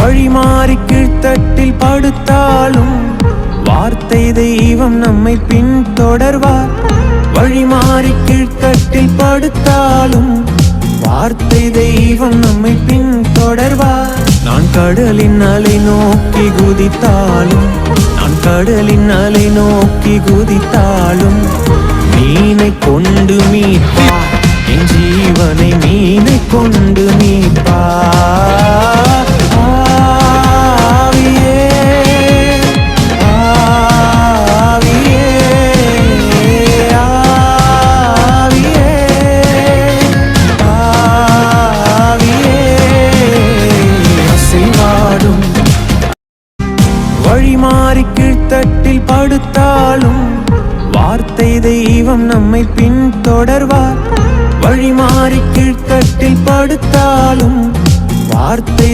வழி மாறி கீழ்த்தட்டில் படுத்தாலும் வார்த்தை தெய்வம் நம்மை பின்தொடர்வார். வழி மாறி கீழ்த்தட்டில் படுத்தாலும் வார்த்தை தெய்வம் நம்மை பின்தொடர்வார். நான் கடலின் அலை நோக்கி குதித்தாலும், நான் கடலின் அலை நோக்கி குதித்தாலும் மீனை கொண்டு மீட்பார், என் ஜீவனை மீனை கொண்டு மீட்பார். ஆவியே ஆவியே ஆவியே ஆவியே அசைவாடும். வழி மாறி கீழ்த்தட்டில் படுத்தாலும் வார்த்தை தெய்வம் நம்மை பின்தொடர்வார். வழி மாறி கீழ்த்தட்டில் படுத்தாலும் வார்த்தை